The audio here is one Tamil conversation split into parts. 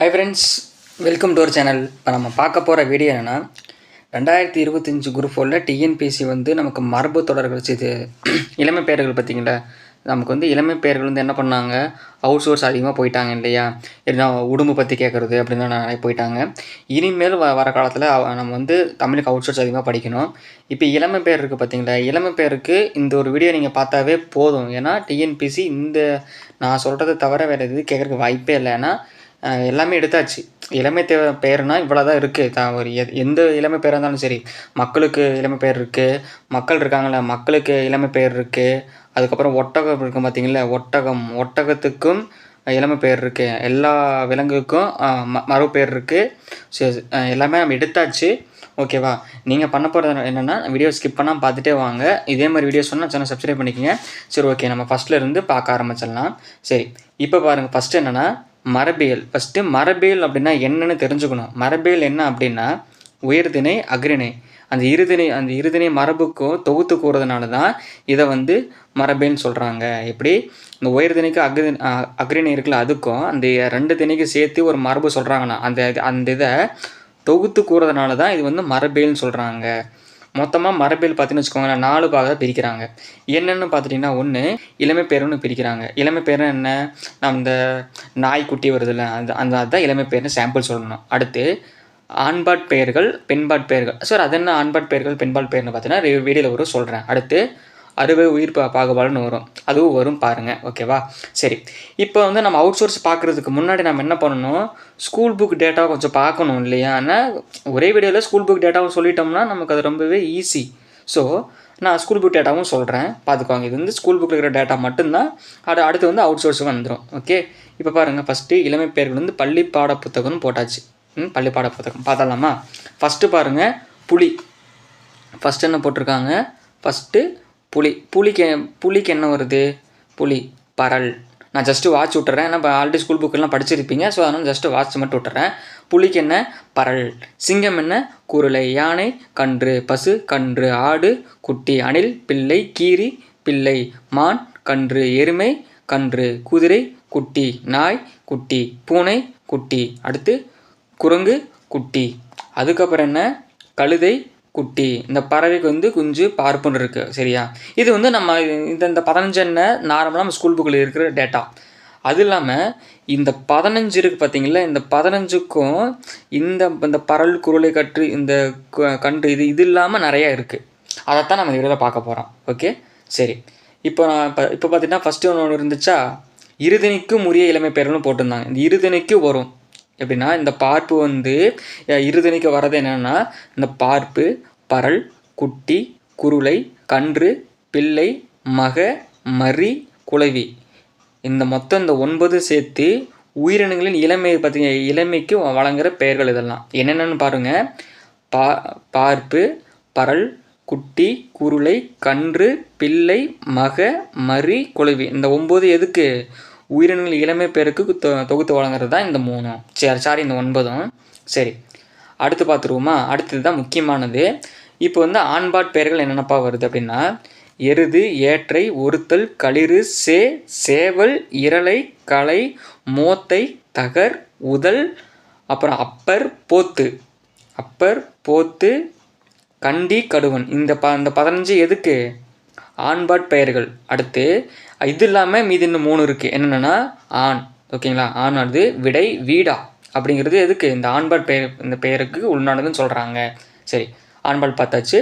High friends, welcome to our channel. இப்போ நம்ம பார்க்க போகிற வீடியோ என்னென்னா 2025 குரூப் 4ல் டிஎன்பிஎஸ்சி நமக்கு மரபு தொடர்கள் இது இளமை பெயர்கள் பார்த்திங்களா. நமக்கு இளமை பெயர்கள் என்ன பண்ணாங்க, அவுட் சோர்ஸ் அதிகமாக போயிட்டாங்க இல்லையா. என்ன உடம்பு பற்றி கேட்குறது அப்படின்னு நிறைய போயிட்டாங்க. இனிமேல் வர காலத்தில் நம்ம தமிழுக்கு அவுட் சோர்ஸ் அதிகமாக படிக்கணும். இப்போ இளமை பெயர் இருக்குது பார்த்திங்களா, இளமை பெயருக்கு இந்த ஒரு வீடியோ நீங்கள் பார்த்தாவே போதும். ஏன்னா டிஎன்பிஎஸ்சி நான் சொல்கிறத தவிர வேறு எது கேட்குறதுக்கு வாய்ப்பே இல்லை. ஏன்னா எல்லாமே எடுத்தாச்சு. இளமை பெயர்னால் இவ்வளோ தான் இருக்குது. ஒரு எந்த இளமை பெயராக இருந்தாலும் சரி, மக்களுக்கு இளமை பெயர் இருக்குது, மக்கள் இருக்காங்களே மக்களுக்கு இளமை பெயர் இருக்குது. அதுக்கப்புறம் ஒட்டகம் இருக்கும் பார்த்திங்களா, ஒட்டகத்துக்கும் இளமை பெயர் இருக்குது. எல்லா விலங்குக்கும் மரபு பெயர் இருக்குது. சரி, எல்லாமே நம்ம எடுத்தாச்சு. ஓகேவா. நீங்கள் பண்ண போகிறது என்னென்னா, வீடியோ ஸ்கிப் பண்ணால் பார்த்துட்டே வாங்க. இதே மாதிரி வீடியோஸ் சொன்னால் சேனல் சப்ஸ்கிரைப் பண்ணிக்கோங்க. சரி, ஓகே, நம்ம ஃபஸ்ட்டில் இருந்து பார்க்க ஆரம்பிச்சிடலாம். சரி, இப்போ பாருங்கள். ஃபஸ்ட்டு என்னென்னா மரபியல். ஃபஸ்ட்டு மரபியல் அப்படின்னா என்னென்னு தெரிஞ்சுக்கணும். மரபியல் என்ன அப்படின்னா உயர்திணை அக்ரிணை. அந்த இருதிணை மரபுக்கும் தொகுத்து கூறதுனால தான் இதை மரபியல்னு சொல்கிறாங்க. எப்படி இந்த உயர்திணைக்கு அக்ரிணை இருக்குல்ல, அதுக்கும் அந்த ரெண்டு திணைக்கு சேர்த்து ஒரு மரபு சொல்கிறாங்கன்னா அந்த இதை தொகுத்து கூறதுனால தான் இது மரபியல்னு சொல்கிறாங்க. மொத்தமாக மரபியல் பார்த்தீங்கன்னு வச்சுக்கோங்களேன், 4 பாக பிரிக்கிறாங்க. என்னென்னு பார்த்துட்டிங்கன்னா, ஒன்று இளமை பேருன்னு பிரிக்கிறாங்க. இளமை பேர் என்ன, நம்ம இந்த நாய்க்குட்டி வருதுல்ல, அதுதான் இளமை பேர்னு சாம்பிள் சொல்லணும். அடுத்து ஆண்பாட் பெயர்கள், பெண்பாட் பெயர்கள். சார் அது என்ன ஆண்பாட் பெயர்கள் பெண்பாட் பெயர்னு பார்த்தீங்கன்னா வீடியோவில் வரும் சொல்கிறேன். அடுத்து அறுவை உயிர் பாகுபாடுன்னு வரும், அதுவும் வரும் பாருங்கள். ஓகேவா. சரி, இப்போ நம்ம அவுட் சோர்ஸ் பார்க்குறதுக்கு முன்னாடி நம்ம என்ன பண்ணணும், ஸ்கூல் புக் டேட்டாவை கொஞ்சம் பார்க்கணும் இல்லையா. ஆனால் ஒரே வீடியோவில் ஸ்கூல் புக் டேட்டாவும் சொல்லிட்டோம்னா நமக்கு அது ரொம்பவே ஈஸி. ஸோ நான் ஸ்கூல் புக் டேட்டாவும் சொல்கிறேன், பார்த்துக்குவாங்க. இது ஸ்கூல் புக்கில் இருக்கிற டேட்டா மட்டும்தான். அடுத்து அவுட் சோர்ஸுக்கு வந்துடும். ஓகே, இப்போ பாருங்கள். ஃபஸ்ட்டு இளமை பெயர்கள் பள்ளி பாட புத்தகம்னு போட்டாச்சு. பள்ளி பாட புத்தகம் பார்த்தலாமா. ஃபஸ்ட்டு பாருங்கள், புலி. ஃபஸ்ட்டு என்ன போட்டிருக்காங்க, ஃபஸ்ட்டு புலிக்கு என்ன வருது, புலி பரல். நான் ஜஸ்ட்டு வாட்ச் விட்டுறேன். ஏன்னா இப்போ ஆல்ரெடி ஸ்கூல் புக்கெல்லாம் படிச்சிருப்பீங்க. ஸோ அதனால் ஜஸ்ட்டு வாட்ச் மட்டும் விட்டுறேன். புலிக்கு என்ன, பரல். சிங்கம் என்ன, குருளை. யானை கன்று. பசு கன்று. ஆடு குட்டி. அணில் பிள்ளை. கீரி பிள்ளை. மான் கன்று. எருமை கன்று. குதிரை குட்டி. நாய் குட்டி. பூனை குட்டி. அடுத்து குரங்கு குட்டி. அதுக்கப்புறம் என்ன, கழுதை குட்டி. இந்த பறவைக்கு குஞ்சு பார்ப்புன்னு இருக்குது. சரியா. இது நம்ம இந்த 15 என்ன நார்மலாக நம்ம ஸ்கூல் புக்கில் இருக்கிற டேட்டா. அது இல்லாமல் இந்த 15 இருக்குது பார்த்தீங்களா, இந்த 15க்கும் இந்த பரல் குருளை கற்று இந்த கன்று இது இல்லாமல் நிறையா இருக்குது. அதைத்தான் நம்ம இதில் பார்க்க போகிறோம். ஓகே, சரி. இப்போ பார்த்தீங்கன்னா ஃபஸ்ட்டு ஒன்று இருந்துச்சா, இருதிணைக்கும் உரிய இளமை பெயர்கள்னு போட்டிருந்தாங்க. இந்த இருதிணைக்கு வரும் எப்படின்னா, இந்த பார்ப்பு இருதிணைக்கு வர்றது என்னென்னா, இந்த பார்ப்பு, பரல், குட்டி, குருளை, கன்று, பிள்ளை, மக, மரி, குளவி. இந்த 9 சேர்த்து உயிரினங்களின் இளமைக்கு வழங்குகிற பெயர்கள் இதெல்லாம் என்னென்னு பாருங்கள். பார்ப்பு, பரல், குட்டி, குருளை, கன்று, பிள்ளை, மக, மரி, குளவி. இந்த 9 எதுக்கு, உயிரினங்கள் இளமை பேருக்கு தொகுத்து வழங்குறது தான் இந்த 3. சாரி இந்த 9. சரி, அடுத்து பார்த்துருவோமா. அடுத்தது தான் முக்கியமானது. இப்போ ஆண்பாட் பெயர்கள் என்னென்னப்பா வருது அப்படின்னா, எருது, ஏற்றை, ஒருத்தல், களிறு, சேவல், இரளை, களை, மோத்தை, தகர், உதல், அப்புறம் அப்பர், போத்து, கண்டி, கடுவன். இந்த 15 எதுக்கு, ஆண்பாட் பெயர்கள். அடுத்து இது இல்லாமல் மீதி இன்னும் 3 இருக்குது. என்னென்னா ஆண். ஓகேங்களா. ஆணானது விடை, வீடா அப்படிங்கிறது எதுக்கு, இந்த ஆண்பாட் பெயர், இந்த பெயருக்கு உள்நாடுன்னு சொல்கிறாங்க. சரி, ஆண்பாட் பார்த்தாச்சு.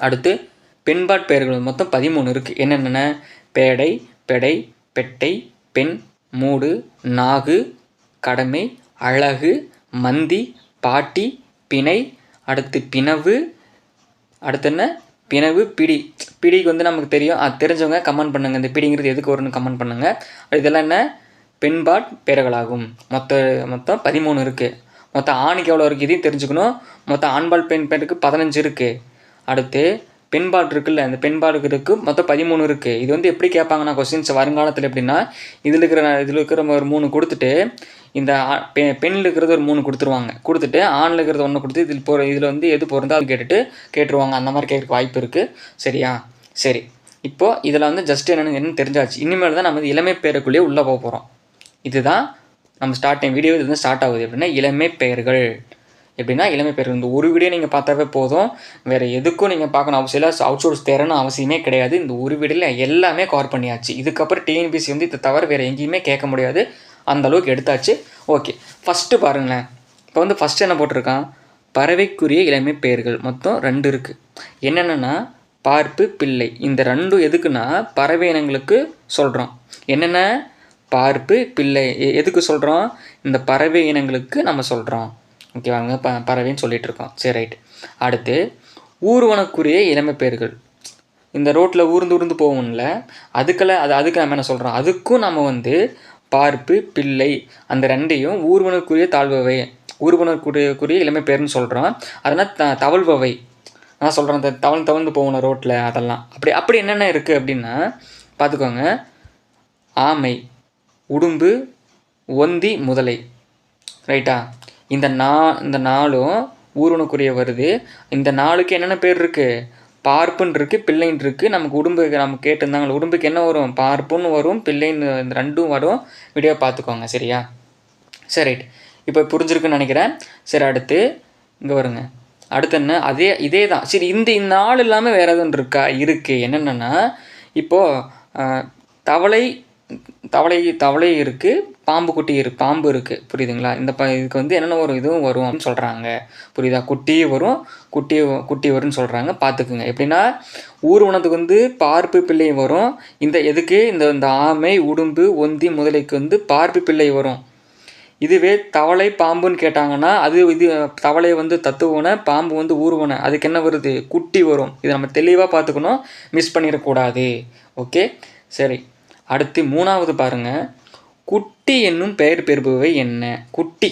அடுத்து பெண்பாட் பெயர்கள் மொத்தம் 13 இருக்குது. என்னென்ன, பேடை, பெடை, பெட்டை, பெண், மூடு, நாகு, கடமை, அழகு, மந்தி, பாட்டி, பிணை. அடுத்து பிணவு. அடுத்து என்ன, பிணவு, பிடிக்கு நமக்கு தெரியும். அது தெரிஞ்சவங்க கமெண்ட் பண்ணுங்கள், இந்த பிடிங்கிறது எதுக்கு வரும்னு கமெண்ட் பண்ணுங்கள். இதெல்லாம் என்ன, பெண்பாட் பெயர்களாகும். மொத்தம் 13 இருக்குது. மொத்தம் ஆணுக்கு எவ்வளோ இருக்குது இதையும் தெரிஞ்சுக்கணும். மொத்தம் ஆண்பால் பெண் பேருக்கு 15 இருக்குது. அடுத்து பெண்பாட் இருக்குல்ல, அந்த பெண்பாடுக்கு மொத்தம் 13 இருக்குது. இது எப்படி கேட்பாங்கன்னா கொஸ்டின்ஸ் வருங்காலத்தில் எப்படின்னா, இதில் இருக்கிற ஒரு 3 கொடுத்துட்டு, இந்த பெண்ணில் இருக்கிறது ஒரு 3 கொடுத்துட்டு ஆணில் இருக்கிறது 1 கொடுத்து இதில் எது பொருந்தா அது கேட்டுருவாங்க. அந்த மாதிரி கேட்குறதுக்கு வாய்ப்பு இருக்குது. சரியா. சரி, இப்போது இதில் ஜஸ்ட் என்னென்னு தெரிஞ்சாச்சு. இனிமேல் தான் நம்ம இளமை பேருக்குள்ளேயே உள்ளே போக போகிறோம். இதுதான் நம்ம ஸ்டார்டிங் வீடியோ இது வந்து ஸ்டார்ட் ஆகுது எப்படின்னா இளமை பெயர்கள். எப்படின்னா இளமை பெயர்கள் இந்த ஒரு வீடியோ நீங்கள் பார்த்தாவே போதும், வேறு எதுக்கும் நீங்கள் பார்க்கணும் அவசியம் இல்லை, அவுட் சோர்ஸ் தேரணும் அவசியமே கிடையாது. இந்த ஒரு வீடியோவில் எல்லாமே கவர் பண்ணியாச்சு. இதுக்கப்புறம் டிஎன்பிசி வந்து இதை தவிர வேறு எங்கேயுமே கேட்க முடியாது, அந்தளவுக்கு எடுத்தாச்சு. ஓகே, ஃபஸ்ட்டு பாருங்களேன். இப்போ வந்து ஃபஸ்ட்டு என்ன போட்டிருக்கான், பறவைக்குரிய இளமை பெயர்கள் மொத்தம் 2 இருக்குது. என்னென்னா பார்ப்பு, பிள்ளை. இந்த 2 எதுக்குன்னா பறவை இனங்களுக்கு சொல்கிறோம். என்னென்ன பார்ப்பு, பிள்ளை எதுக்கு சொல்கிறோம், இந்த பறவை இனங்களுக்கு நம்ம சொல்கிறோம். ஓகேவாங்க, பறவைன்னு சொல்லிகிட்டு இருக்கோம். சரி, ரைட். அடுத்து ஊர்வனக்குரிய இளமை பெயர்கள். இந்த ரோட்டில் ஊர்ந்து போகும்ல, அதுக்கு நம்ம என்ன சொல்கிறோம், அதுக்கும் நம்ம வந்து பார்ப்பு, பிள்ளை அந்த 2ஐயும் ஊர்வனக்குரிய தாழ்வவை, ஊர்வனக்குரிய இளமை பெயர்னு சொல்கிறோம். அதனால் தவழ்பவை நான் சொல்கிறேன், அந்த தவழ்ந்து போகணும் ரோட்டில், அதெல்லாம் அப்படி என்னென்ன இருக்குது அப்படின்னா பார்த்துக்கோங்க. ஆமை, உடும்பு, ஒந்தி, முதலை. ரைட்டா? இந்த 4ம் ஊர்வனக்குரிய வருது. இந்த 4க்கு என்னென்ன பேர் இருக்குது, பார்ப்புன்னு இருக்குது, பிள்ளைன்னு இருக்குது. நமக்கு உடும்புக்கு நம்ம கேட்டிருந்தாங்களே, உடும்புக்கு என்ன வரும், பார்ப்புன்னு வரும், பிள்ளைன்னு, இந்த 2ம் வரும். வீடியோ பார்த்துக்கோங்க, சரியா? சரி, ரைட். இப்போ புரிஞ்சிருக்குன்னு நினைக்கிறேன். சரி, அடுத்து இங்கே வருங்க. அடுத்து என்ன, இதே தான். சரி, இந்த 4 இல்லாமல் வேறு எதுவும் இருக்குது. என்னென்னா இப்போது தவளை இருக்குது, பாம்பு இருக்குது. புரியுதுங்களா? இதுக்கு வந்து என்னென்ன வரும், இதுவும் வரும் அப்படின்னு சொல்கிறாங்க. புரியுதா? குட்டியும் வரும், குட்டி வரும்னு சொல்கிறாங்க. பார்த்துக்குங்க. எப்படின்னா ஊர்வனத்துக்கு வந்து பார்ப்பு, பிள்ளை வரும். எதுக்கு இந்த ஆமை, உடும்பு, ஒந்தி, முதலைக்கு வந்து பார்ப்பு, பிள்ளை வரும். இதுவே தவளை, பாம்புன்னு கேட்டாங்கன்னா இது தவளை வந்து தத்துவனை, பாம்பு வந்து ஊர்வனை. அதுக்கு என்ன வருது, குட்டி வரும். இதை நம்ம தெளிவாக பார்த்துக்கணும், மிஸ் பண்ணிடக்கூடாது. ஓகே, சரி. அடுத்து 3வது பாருங்கள். குட்டி என்னும் பெயர் பெறுபவை என்ன? குட்டி,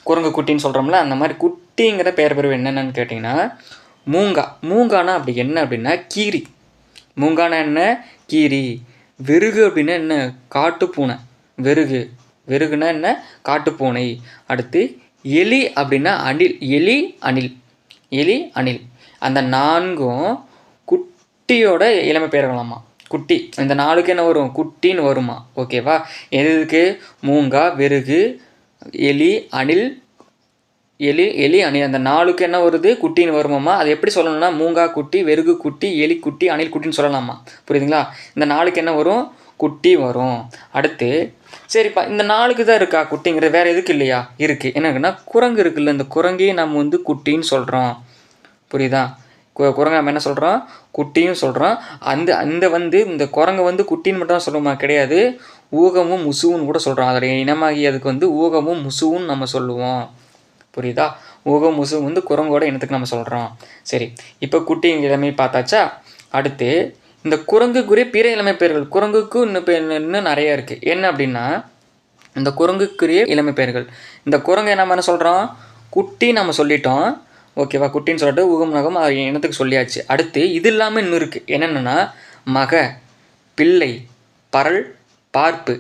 குரங்கு குட்டின்னு சொல்கிறோம்ல, அந்த மாதிரி குட்டிங்கிற பெயர் பெறுவை என்னென்னு கேட்டிங்கன்னா மூங்கானா அப்படி என்ன அப்படின்னா கீரி. மூங்கானா என்ன, கீரி. வெறுகு அப்படின்னா என்ன, காட்டுப்பூனை. வெறுகுனா என்ன, காட்டுப்பூனை. அடுத்து எலி அப்படின்னா அணில். அணில். அந்த 4ம் குட்டியோட இளமை பெயர்களாமா. குட்டி, இந்த 4க்கு என்ன வரும், குட்டின்னு வருமா. ஓகேவா? எதுக்கு, மூங்கா, வெறுகு, எலி, அணில். அந்த 4க்கு என்ன வருது, குட்டின்னு வருமாம்மா. அது எப்படி சொல்லணும்னா மூங்கா குட்டி, வெறுகு குட்டி, எலி குட்டி, அணில் குட்டின்னு சொல்லலாமா. புரியுதுங்களா? இந்த 4க்கு என்ன வரும், குட்டி வரும். அடுத்து சரிப்பா, இந்த 4க்கு தான் இருக்கா குட்டிங்கிறது, வேறு எதுக்கு இல்லையா? இருக்குது. என்னன்னா குரங்கு இருக்குல்ல, இந்த குரங்கையும் நம்ம வந்து குட்டின்னு சொல்கிறோம். புரியுதா? குரங்கை நம்ம என்ன சொல்கிறோம், குட்டியும் சொல்கிறோம். இந்த குரங்கை வந்து குட்டின்னு மட்டும் தான் சொல்லுமா, கிடையாது. ஊகமும் முசுவும் கூட சொல்கிறோம். அதோடைய இனமாகி அதுக்கு வந்து ஊகமும் முசுவும் நம்ம சொல்லுவோம். புரியுதா? ஊகம், முசு வந்து குரங்கோட இனத்துக்கு நம்ம சொல்கிறோம். சரி, இப்போ குட்டி இளமை பார்த்தாச்சா? அடுத்து இந்த குரங்குக்குரிய பிற இளமை பெயர்கள். குரங்குக்கு இன்னும் நிறைய இருக்குது. என்ன அப்படின்னா இந்த குரங்குக்குரிய இளமை பெயர்கள். இந்த குரங்கை நம்ம என்ன சொல்கிறோம், குட்டி நம்ம சொல்லிட்டோம். ஓகேவா? குட்டின்னு சொல்லிட்டு ஊகம், நகம் அது இனத்துக்கு சொல்லியாச்சு. அடுத்து இது இல்லாமல் இன்னும் இருக்குது. என்னென்னா மக, பிள்ளை, பரல், பார்ப்பு.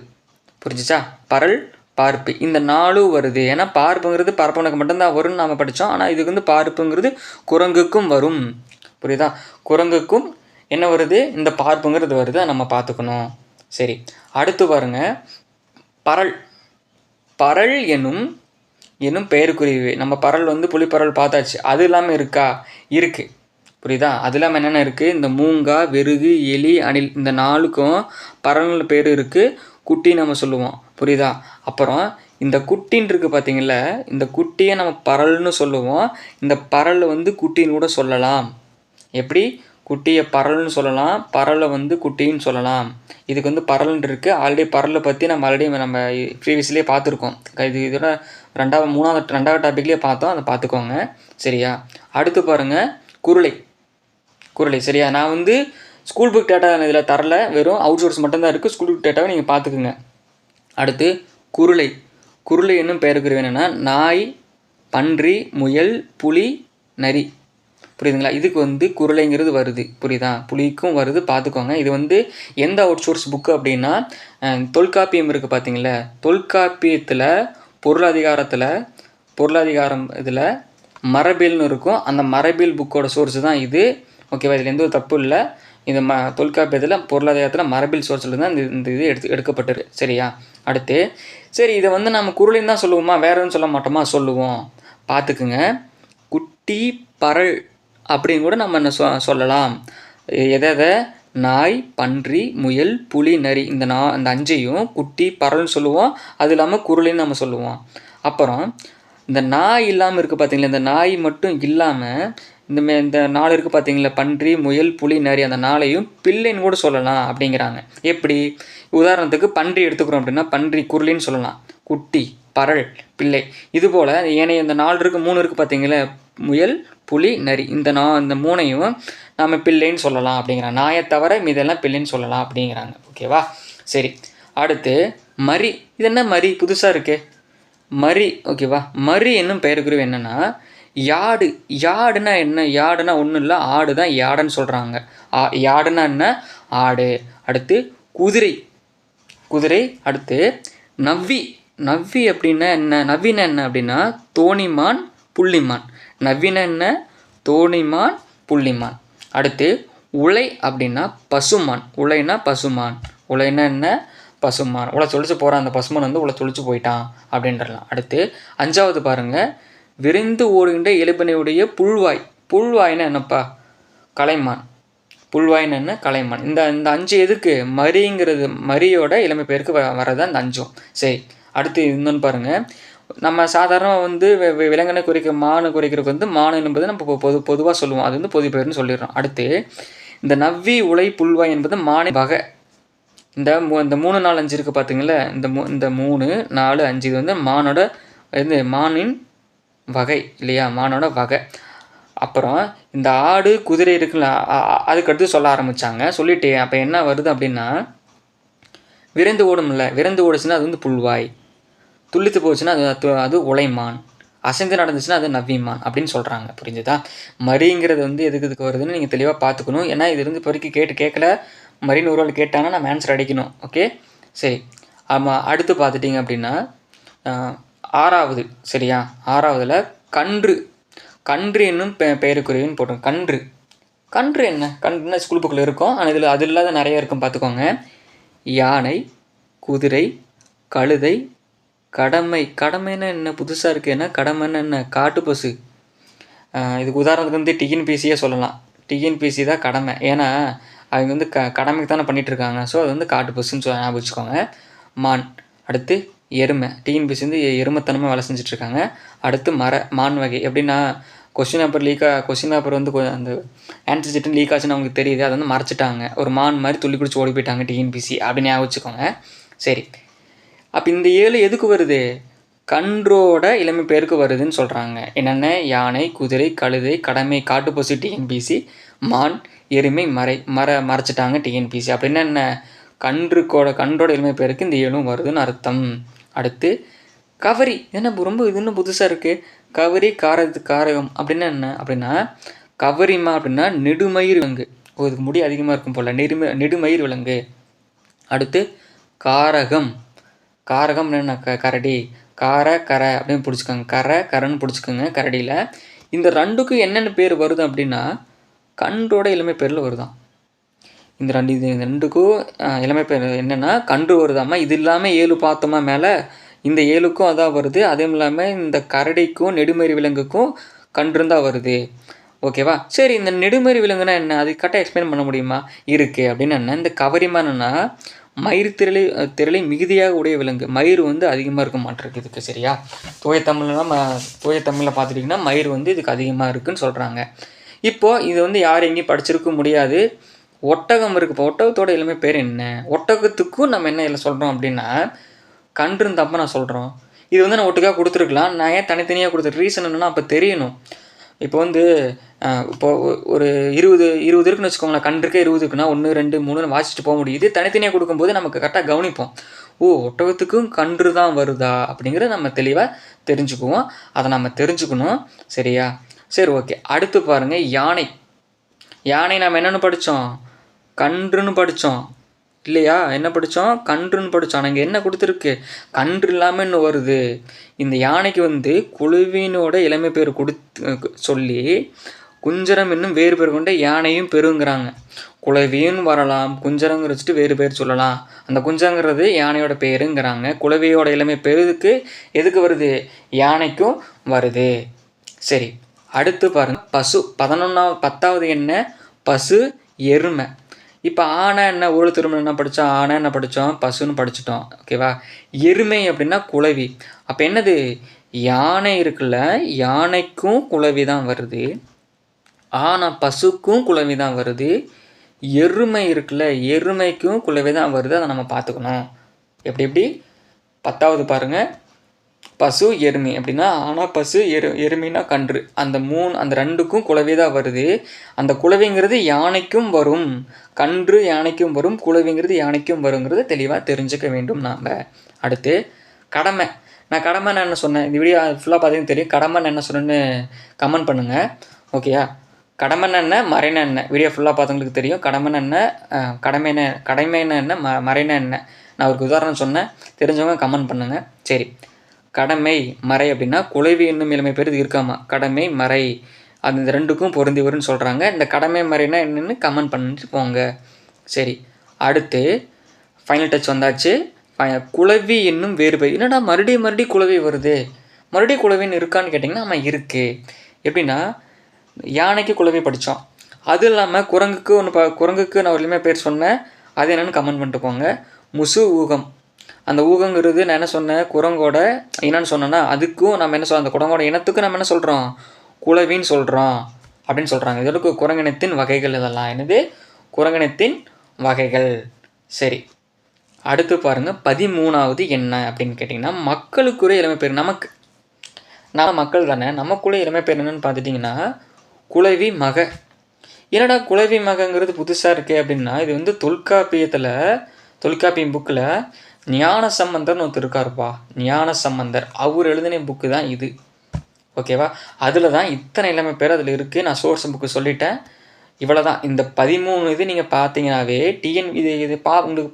புரிஞ்சிச்சா? பரல், பார்ப்பு இந்த 4 வருது. ஏன்னா பார்ப்புங்கிறது பரப்பனுக்கு மட்டும்தான் வரும்னு நாம் படித்தோம். ஆனால் இதுக்கு வந்து பார்ப்புங்கிறது குரங்குக்கும் வரும். புரியுதா? குரங்குக்கும் என்ன வருது, இந்த பார்ப்புங்கிறது வருது. நம்ம பார்த்துக்கணும். சரி, அடுத்து பாருங்க. பரல் என்னும் பெயருக்குரிய. நம்ம பரல் வந்து புலிப்பரல் பார்த்தாச்சு. அது இல்லாமல் இருக்கா? இருக்குது. புரியுதா? அது இல்லாமல் என்னென்ன இருக்குது, இந்த மூங்கா, வெறுகு, எலி, அணில் இந்த 4க்கும் பரல் பேர் இருக்குது. குட்டி நம்ம சொல்லுவோம். புரியுதா? அப்புறம் இந்த குட்டின்னு இருக்குது பார்த்தீங்களா, இந்த குட்டியை நம்ம பரல்னு சொல்லுவோம். இந்த பரல் வந்து குட்டின்னு கூட சொல்லலாம். எப்படி? குட்டியை பரல்னு சொல்லலாம், பரலை வந்து குட்டின்னு சொல்லலாம். இதுக்கு வந்து பரல்னு இருக்குது. ஆல்ரெடி பரலை பற்றி நம்ம ப்ரீவியஸ்லேயே பார்த்துருக்கோம். இதோட 2வது டாப்பிக்லேயே பார்த்தோம். அதை பார்த்துக்கோங்க. சரியா? அடுத்து பாருங்கள், குருளை. சரியா? நான் வந்து ஸ்கூல் புக் டேட்டா இதில் தரல, வெறும் அவுட் சோர்ஸ் மட்டும்தான் இருக்குது. ஸ்கூல் புக் டேட்டாவை நீங்கள் பார்த்துக்குங்க. அடுத்து குருளை என்னும் பெயருக்கு என்னென்னா நாய், பன்றி, முயல், புலி, நரி. புரியுதுங்களா? இதுக்கு வந்து குருளைங்கிறது வருது. புரியுதா? புலிக்கும் வருது, பார்த்துக்கோங்க. இது வந்து எந்த அவுட் சோர்ஸ் புக்கு அப்படின்னா தொல்காப்பியம் இருக்குது பார்த்தீங்களா, தொல்காப்பியத்தில் பொருளாதிகாரம் இதில் மரபியல்னு இருக்கும். அந்த மரபியல் புக்கோட சோர்ஸு தான் இது. ஓகேவா? இதில் எந்த ஒரு தப்பு இல்லை. இந்த தொல்காப்பியத்தில் பொருளாதாரத்தில் மரபியல் சோர்ஸில் தான் இந்த இது எடுக்கப்பட்டிருக்கு. சரியா? அடுத்து சரி இதை வந்து நம்ம குறளின்னு தான் சொல்லுவோமா, வேற எதுவும் சொல்ல மாட்டோமா? சொல்லுவோம். பார்த்துக்குங்க, குட்டி பரல் அப்படின்னு கூட நம்ம என்ன சொல்லலாம். எதை நாய், பன்றி, முயல், புலி, நரி இந்த இந்த 5ஐயும் குட்டி பரல்னு சொல்லுவோம். அது இல்லாமல் குறளின்னு நம்ம சொல்லுவோம். அப்புறம் இந்த நாய் இல்லாமல் இருக்குது பார்த்தீங்களா, இந்த நாய் மட்டும் இல்லாமல் இந்த 4 இருக்குது பார்த்தீங்களா, பன்றி, முயல், புலி, நரி, அந்த 4ஐயும் பிள்ளைன்னு கூட சொல்லலாம் அப்படிங்கிறாங்க. எப்படி? உதாரணத்துக்கு பன்றி எடுத்துக்கிறோம் அப்படின்னா பன்றி குருளின்னு சொல்லலாம். குட்டி, பரல், பிள்ளை. இதுபோல் ஏனைய இந்த 4 இருக்குது, 3 இருக்குது பார்த்தீங்களா, முயல், புலி, நரி, இந்த 3ஐயும் நம்ம பிள்ளைன்னு சொல்லலாம் அப்படிங்கிறாங்க. நாயை தவிர மீதெல்லாம் பிள்ளைன்னு சொல்லலாம் அப்படிங்கிறாங்க. ஓகேவா? சரி, அடுத்து மரி. இது என்ன மரி? புதுசாக இருக்கே மரி. ஓகேவா? மரி என்னும் பெயருக்குரிய என்னென்னா யாடு. யாடுனா என்ன? யாடுனா ஒன்றும் இல்லை, ஆடு தான் யாடுன்னு சொல்கிறாங்க. யாடுனா என்ன? ஆடு. அடுத்து குதிரை. குதிரை. அடுத்து நவ்வி. நவ்வி அப்படின்னா என்ன? நவ்வினா என்ன அப்படின்னா தோணிமான், புள்ளிமான். நவ்வினா என்ன? தோணிமான், புள்ளிமான். அடுத்து உலை அப்படின்னா பசுமான். உலைனா பசுமான். உலைனா என்ன? பசுமான். உலை தொழிச்சு போகிறான், அந்த பசுமான் வந்து உலை தொழிச்சு போயிட்டான் அப்படின்றலாம். அடுத்து 5வது பாருங்கள், விரைந்து ஓடுகின்ற இலைப்பனையுடைய புல்வாய். புல்வாய்னா என்னப்பா? கலைமான். புல்வாய்னு என்ன? கலைமான். இந்த 5 எதுக்கு? மரிங்கிறது, மரியோட இளமை பேருக்கு வரதான் இந்த 5. சரி, அடுத்து இன்னொன்று பாருங்கள். நம்ம சாதாரணமாக வந்து விலங்கினை குறிக்க மானு குறிக்கிறதுக்கு வந்து மானு என்பது நம்ம பொதுவாக சொல்லுவோம். அது வந்து பொது பேர்னு சொல்லிடுறோம். அடுத்து இந்த நவ்வி, உலை, புல்வாய் என்பது மானின் வகை. இந்த 3, 4, 5 இருக்குது பார்த்தீங்களா, இந்த 3, 4, 5 இது வந்து மானோட மானின் வகை இல்லையா? மானோட வகை. அப்புறம் இந்த ஆடு, குதிரை இருக்குல்ல, அதுக்கடுத்து சொல்ல ஆரம்பித்தாங்க. சொல்லிட்டு அப்போ என்ன வருது அப்படின்னா, விரைந்து ஓடும்ல, விரைந்து ஓடுச்சுன்னா அது வந்து புல்வாய், துள்ளித்து போச்சுன்னா அது உலைமான், அசைந்து நடந்துச்சுன்னா அது நவ்விமான் அப்படின்னு சொல்கிறாங்க. புரிஞ்சுதா? மரிங்கிறது வந்து எதுக்கு வருதுன்னு நீங்கள் தெளிவாக பார்த்துக்கணும். ஏன்னா இது இருந்து இப்போ வரைக்கும் கேட்கல, மரின்னு ஒரு ஆள் கேட்டாங்கன்னா நம்ம ஆன்சர் அடிக்கணும். ஓகே, சரி. ஆமாம், அடுத்து பார்த்துட்டிங்க அப்படின்னா 6வது. சரியா? 6வதுல கன்று. கன்று என்னும் பெயருக்குரியன்னு போட்டோம். கன்று. கன்று என்ன? கன்றுனா ஸ்கூல் புக்கில் இருக்கும், ஆனால் இதில் அது இல்லாத நிறைய இருக்கும், பார்த்துக்கோங்க. யானை, குதிரை, கழுதை, கடமை. கடமைன்னா என்ன? புதுசாக இருக்குது. என்ன கடமைன்னா என்ன? காட்டு பசு. இதுக்கு உதாரணத்துக்கு வந்து டிஎன்பிசியே சொல்லலாம். டிஎன்பிசி தான் கடமை. ஏன்னா அவங்க வந்து கடமைக்கு தானே பண்ணிகிட்ருக்காங்க. ஸோ அது வந்து காட்டு பசுன்னு ஞாபகம் வச்சுக்கோங்க. மான். அடுத்து எருமை. டிஎன்பிசி வந்து எருமைத்தனமாக வேலை செஞ்சிட்ருக்காங்க. அடுத்து மான் வகை. எப்படின்னா கொஸ்டின் பேப்பர் வந்து அந்த ஆன்சர் சீட்டு லீக் ஆச்சுன்னு அவங்களுக்கு தெரியுது, அதை வந்து மறைச்சிட்டாங்க. ஒரு மான் மாதிரி துள்ளி குடிச்சு ஓடி போயிட்டாங்க டிஎன்பிசி அப்படின்னு ஞாபகம் வச்சுக்கோங்க. சரி, அப்போ இந்த 7 எதுக்கு வருது? கன்றோட இளமை பேருக்கு வருதுன்னு சொல்கிறாங்க. என்னென்ன? யானை, குதிரை, கழுதை, கடமை, காட்டுப்பசு டிஎன்பிசி, மான், எருமை, மறைச்சிட்டாங்க டிஎன்பிசி. அப்படின்னா என்ன? கன்றோட இளமை பேருக்கு இந்த 7 வருதுன்னு அர்த்தம். அடுத்து கவரி. என்ன ரொம்ப இது இன்னும் புதுசாக இருக்குது. கவரி, காரகம் அப்படின்னா என்ன அப்படின்னா கவரிமா அப்படின்னா நெடுமயிர் விலங்கு. இதுக்கு முடி அதிகமாக இருக்கும் போல், நெடுமயிர் விலங்கு. அடுத்து காரகம். காரகம் என்ன? கரடி. கரை அப்படின்னு பிடிச்சிக்கோங்க. கரைன்னு பிடிச்சிக்கோங்க கரடியில். இந்த 2க்கும் என்னென்ன பேர் வருது அப்படின்னா கன்றோட இளமை பேரில் வருதான். இந்த 2க்கும் இளமை பேர் என்னென்னா கன்று வருதாம்மா. இது இல்லாமல் 7 பார்த்தோமா மேலே, இந்த 7க்கும் அதான் வருது. அதுவும் இல்லாமல் இந்த கரடிக்கும் நெடுமறி விலங்குக்கும் கன்று தான் வருது. ஓகேவா? சரி, இந்த நெடுமறி விலங்குனா என்ன? அது கரெக்டாக எக்ஸ்பிளைன் பண்ண முடியுமா? இருக்குது அப்படின்னு என்ன? இந்த கவரிமானா மயிர் திரளை மிகுதியாக உடைய விலங்கு. மயிர் வந்து அதிகமாக இருக்க மாட்டிருக்கு இதுக்கு. சரியா? தூய தமிழில் பார்த்துட்டிங்கன்னா மயிர் வந்து இதுக்கு அதிகமாக இருக்குதுன்னு சொல்கிறாங்க. இப்போது இது வந்து யார் எங்கேயும் படிச்சிருக்க முடியாது. ஒட்டகம் இருக்குது. இப்போ ஒட்டகத்தோட இளமை பேர் என்ன? ஒட்டகத்துக்கும் நம்ம என்ன இல்லை சொல்கிறோம் அப்படின்னா கன்றுன்னு தப்ப நான் சொல்கிறோம். இது வந்து நான் ஒட்டுக்காக கொடுத்துருக்கலாம். நான் ஏன் தனித்தனியாக கொடுத்துருக்கேன்? ரீசன் என்னென்னா அப்போ தெரியணும். இப்போ வந்து ஒரு 20 இருக்குன்னு வச்சுக்கோங்களேன். கன்றுக்கே 20 இருக்குன்னா 1, 2, 3 வாசிச்சுட்டு போக முடியுது. தனித்தனியாக கொடுக்கும்போது நமக்கு கரெக்டாக கவனிப்போம். ஒட்டகத்துக்கும் கன்று தான் வருதா அப்படிங்கிறத நம்ம தெளிவாக தெரிஞ்சுக்குவோம். அதை நம்ம தெரிஞ்சுக்கணும். சரியா? சரி, ஓகே. அடுத்து பாருங்கள், யானை. யானை நம்ம என்னென்னு படித்தோம்? கன்றுன்னு படித்தோம் இல்லையா? என்ன படித்தோம்? கன்றுன்னு படித்தோம். ஆனால் இங்கே என்ன கொடுத்துருக்கு? கன்று இல்லாமல் இன்னும் வருது. இந்த யானைக்கு வந்து குழுவினோட இளமை பேர் சொல்லி குஞ்சரம் என்னும் வேறு பேர் கொண்ட யானையும் பெருங்கிறாங்க. குளவியும் வரலாம், குஞ்சரங்க வச்சுட்டு வேறு பேர் சொல்லலாம். அந்த குஞ்சங்கிறது யானையோட பேருங்கிறாங்க. குளவியோட இளமை பேருக்கு எதுக்கு வருது? யானைக்கும் வருது. சரி, அடுத்து பாருங்கள், பசு. 10வது என்ன? பசு, எருமை. இப்போ ஆனை என்ன? ஒரு திரும்ப என்ன படித்தோம்? ஆனை என்ன படித்தோம்? பசுன்னு படிச்சிட்டோம். ஓகேவா? எருமை அப்படின்னா குளவி. அப்போ என்னது? யானை இருக்குல்ல, யானைக்கும் குளவி தான் வருது. ஆனால் பசுக்கும் குளவி தான் வருது. எருமை இருக்குல்ல, எருமைக்கும் குளவி தான் வருது. அதை நம்ம பார்த்துக்கணும். எப்படி 10வது பாருங்கள், பசு எருமை அப்படின்னா ஆனால் பசு எருமைனா கன்று. அந்த 2க்கும் குளவி தான் வருது. அந்த குளவிங்கிறது யானைக்கும் வரும், கன்று யானைக்கும் வரும், குளவிங்கிறது யானைக்கும் வருங்கிறது தெளிவாக தெரிஞ்சுக்க வேண்டும் நாம். அடுத்து கடமை. நான் கடமைன்னு என்ன சொன்னேன்? இந்த வீடியோ ஃபுல்லாக பார்த்தீங்கன்னா தெரியும். கடமைன்னு என்ன சொன்னேன்னு கமெண்ட் பண்ணுங்கள். ஓகேயா? கடமைன்னா என்ன, மறைனா என்ன? வீடியோ ஃபுல்லாக பார்த்தவங்களுக்கு தெரியும். கடமைன்னா என்ன, கடமைன்னா என்ன, மறைனா என்ன? நான் ஒரு உதாரணம் சொன்னேன், தெரிஞ்சவங்க கமெண்ட் பண்ணுங்கள். சரி, கடமை மறை அப்படின்னா குளவி என்னும் இளமை பேர் இருக்காமா. கடமை மறை அந்த 2க்கும் பொருந்தி வரும்னு சொல்கிறாங்க. இந்த கடமை மறைனா என்னென்னு கமெண்ட் பண்ணிட்டு போங்க. சரி, அடுத்து ஃபைனல் டச் வந்தாச்சு. குளவி என்னும் வேறு பெயர். என்னடா மறுபடியும் குளவி வருது, மறுபடியும் குளவின்னு இருக்கான்னு கேட்டிங்கன்னா ஆமாம் இருக்குது. எப்படின்னா யானைக்கு குளவி படித்தோம். அது இல்லாமல் குரங்குக்கு நான் ஒரு பேர் சொன்னேன். அது என்னென்னு கமெண்ட் பண்ணிட்டு போங்க. முசு ஊகம். அந்த ஊகங்கிறது நான் என்ன சொன்னேன்? குரங்கோட என்னென்னு சொன்னேன்னா அதுக்கும் நம்ம என்ன சொல்கிறோம்? அந்த குரங்கோட இனத்துக்கும் நம்ம என்ன சொல்கிறோம்? குளவின்னு சொல்கிறோம் அப்படின்னு சொல்கிறாங்க. இதற்கு குரங்கினத்தின் வகைகள் இதெல்லாம். என்னது? குரங்கினத்தின் வகைகள். சரி, அடுத்து பாருங்கள், 13வது என்ன அப்படின்னு கேட்டிங்கன்னா மக்களுக்குரிய இளமை பேர். நம்ம மக்கள் தானே, நமக்குள்ளே இளமை பேர் என்னென்னு பார்த்துட்டிங்கன்னா குளவி மக. என்னடா குளவி மகங்கிறது புதுசாக இருக்கே அப்படின்னா, இது வந்து தொல்காப்பியம் புக்கில் ஞான சம்பந்தர்னு ஒருத்தர் இருக்காருப்பா. ஞான சம்பந்தர் அவர் எழுதின புக்கு தான் இது. ஓகேவா? அதில் தான் இத்தனை இளமை பேர் அதில் இருக்குது. நான் சோர்ஸ் புக்கு சொல்லிட்டேன். இவ்வளோ தான். இந்த 13 இது நீங்கள் பார்த்தீங்கன்னாவே இது உங்களுக்கு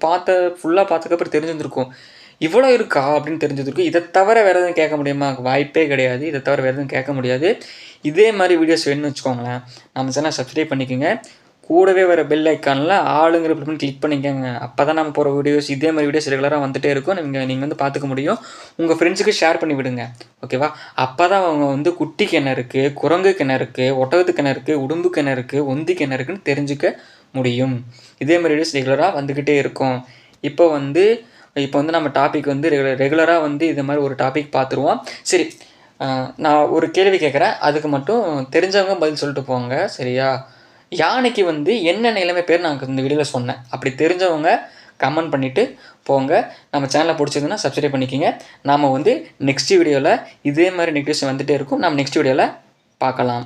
ஃபுல்லாக பார்த்ததுக்கப்புறம் தெரிஞ்சிருந்துருக்கும். இவ்வளோ இருக்கா அப்படின்னு தெரிஞ்சிருக்கும். இதை தவிர வேறு எதுவும் கேட்க முடியுமா? வாய்ப்பே கிடையாது. இதை தவிர வேறு எதுவும் கேட்க முடியாது. இதே மாதிரி வீடியோஸ் வேணும்னு வச்சுக்கோங்களேன், நம்ம சேனல் சப்ஸ்கிரைப் பண்ணிக்கோங்க. கூடவே வர பெல் ஐக்கானில் ஆளுங்கிற பட்டன் கிளிக் பண்ணிக்கோங்க. அப்போ தான் நம்ம போகிற வீடியோஸ் இதே மாதிரி வீடியோஸ் ரெகுலராக வந்துகிட்டே இருக்கும். நீங்கள் வந்து பார்த்துக்க முடியும். உங்கள் ஃப்ரெண்ட்ஸுக்கு ஷேர் பண்ணி விடுங்க. ஓகேவா? அப்போ தான் அவங்க வந்து குட்டி கிணறு இருக்குது, குரங்கு கிணறு இருக்குது, ஒட்டகத்து கிணறு இருக்குது, உடும்பு கிணறு இருக்குது, ஒந்தி கிணறு இருக்குன்னு தெரிஞ்சுக்க முடியும். இதே மாதிரி வீடியோஸ் ரெகுலராக வந்துக்கிட்டே இருக்கும். இப்போ வந்து நம்ம டாபிக் வந்து ரெகுலராக வந்து இது மாதிரி ஒரு டாபிக் பார்த்துருவோம். சரி, நான் ஒரு கேள்வி கேட்குறேன், அதுக்கு மட்டும் தெரிஞ்சவங்க பதில் சொல்லிட்டு போங்க. சரியா? யானைக்கு வந்து என்ன இளமை பேர் நான் இந்த வீடியோவில் சொன்னேன். அப்படி தெரிஞ்சவங்க கமெண்ட் பண்ணிவிட்டு போங்க. நம்ம சேனலை பிடிச்சதுன்னா சப்ஸ்கிரைப் பண்ணிக்கோங்க. நாம் வந்து நெக்ஸ்ட் வீடியோவில் இதே மாதிரி நெக்ஸ்ட் வந்துகிட்டே இருக்கும். நம்ம நெக்ஸ்ட் வீடியோவில் பார்க்கலாம்.